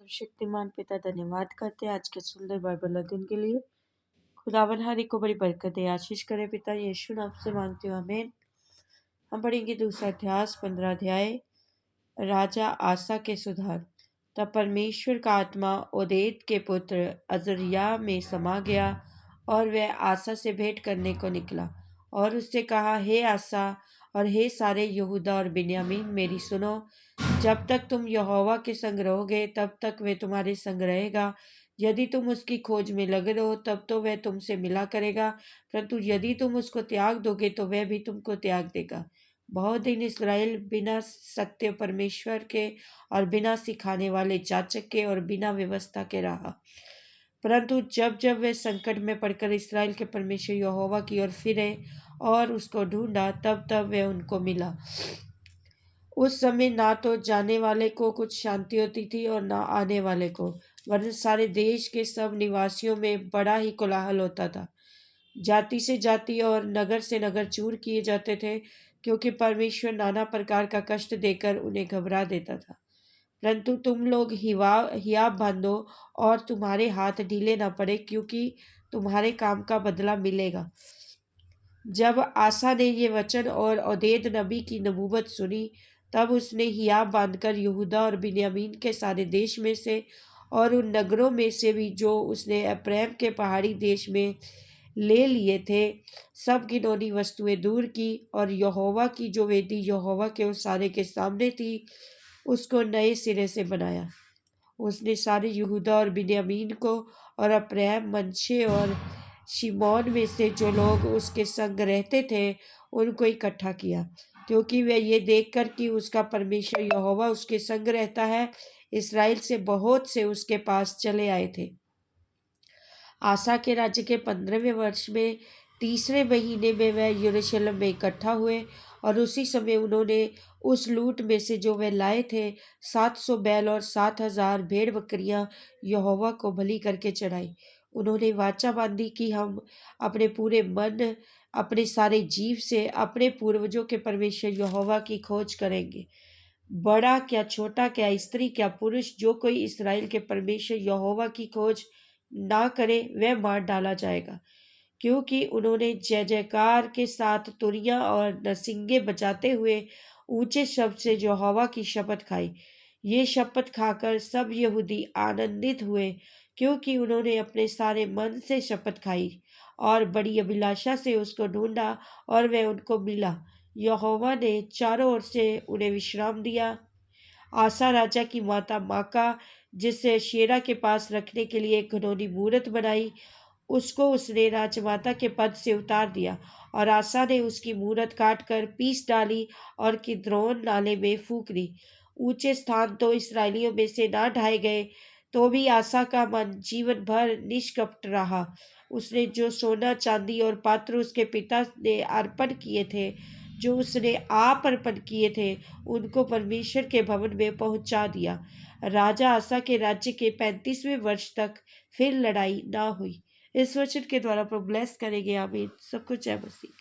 सर्वशक्तिमान पिता धन्यवाद करते हैं आज के सुंदर बाइबल अध्ययन के लिए। खुदावन हर एक को बड़ी बरकत दे, आशीष करे। पिता यीशु नाम से मांगते हो, आमीन। हम पढ़ेंगे दूसरा इतिहास 15 अध्याय, राजा आसा के सुधार। तब परमेश्वर का आत्मा ओदेद के पुत्र अजरिया में समा गया और वह आसा से भेंट करने को निकला और उससे कहा, हे आसा और हे सारे यहूदा और बिन्यामीन, मेरी सुनो। जब तक तुम यहोवा के संग रहोगे तब तक वह तुम्हारे संग रहेगा। यदि तुम उसकी खोज में लगे रहो तब तो वह तुमसे मिला करेगा, परंतु यदि तुम उसको त्याग दोगे तो वह भी तुमको त्याग देगा। बहुत दिन इसराइल बिना सत्य परमेश्वर के और बिना सिखाने वाले जाचक के और बिना व्यवस्था के रहा, परंतु जब जब वे संकट में पड़कर इसराइल के परमेश्वर यहोवा की ओर फिरे और उसको ढूंढा, तब तब वह उनको मिला। उस समय ना तो जाने वाले को कुछ शांति होती थी और ना आने वाले को, वरन सारे देश के सब निवासियों में बड़ा ही कोलाहल होता था। जाति से जाति और नगर से नगर चूर किए जाते थे, क्योंकि परमेश्वर नाना प्रकार का कष्ट देकर उन्हें घबरा देता था। परंतु तुम लोग हियाव बांधो और तुम्हारे हाथ ढीले न पड़े, क्योंकि तुम्हारे काम का बदला मिलेगा। जब आसा ने ये वचन और ओदेद नबी की नबूवत सुनी, तब उसने हियाव बांधकर यहूदा और बिन्यामीन के सारे देश में से और उन नगरों में से भी जो उसने अप्रैम के पहाड़ी देश में ले लिए थे, सब घिनौनी वस्तुएं दूर की, और यहोवा की जो वेदी यहोवा के ओसारे के सामने थी उसको नए सिरे से बनाया। उसने सारे यहूदा और बिन्यामीन को और अप्रैम, मनश्शे और शिमोन में से जो लोग उसके संग रहते थे उनको इकट्ठा किया, क्योंकि वे ये देखकर कि उसका परमेश्वर यहोवा उसके संग रहता है, इसराइल से बहुत से उसके पास चले आए थे। आसा के राज्य के 15वें वर्ष में 3रे महीने में वह यरूशलेम में इकट्ठा हुए, और उसी समय उन्होंने उस लूट में से जो वे लाए थे 700 बैल और 7,000 भेड़ बकरियां यहोवा को बलि करके चढ़ाई। उन्होंने वाचा बांधी कि हम अपने पूरे मन, अपने सारे जीव से अपने पूर्वजों के परमेश्वर यहोवा की खोज करेंगे। बड़ा क्या छोटा, क्या स्त्री क्या पुरुष, जो कोई इसराइल के परमेश्वर यहोवा की खोज ना करे वह मार डाला जाएगा। क्योंकि उन्होंने जय जयकार के साथ तुरियां और नरसिंगे बजाते हुए ऊंचे शब्द से यहोवा की शपथ खाई। ये शपथ खाकर सब यहूदी आनंदित हुए, क्योंकि उन्होंने अपने सारे मन से शपथ खाई और बड़ी अभिलाषा से उसको ढूंढा, और वह उनको मिला। यहोवा ने चारों ओर से उन्हें विश्राम दिया। आसा राजा की माता माका, जिसे शेरा के पास रखने के लिए एक घिनौनी मूरत बनाई, उसको उसने राजमाता के पद से उतार दिया, और आसा ने उसकी मूरत काटकर पीस डाली और किद्रोन नाले में फूंक दी। ऊंचे स्थान तो इसराइलियों में से ना ढाए गए, तो भी आसा का मन जीवन भर निष्कपट रहा। उसने जो सोना चांदी और पात्र उसके पिता ने अर्पण किए थे, जो उसने आप अर्पण किए थे, उनको परमेश्वर के भवन में पहुंचा दिया। राजा आसा के राज्य के 35वें वर्ष तक फिर लड़ाई ना हुई। इस वचन के द्वारा प्रभु ब्लेस करेंगे, आमीन। सबको जय मसीह।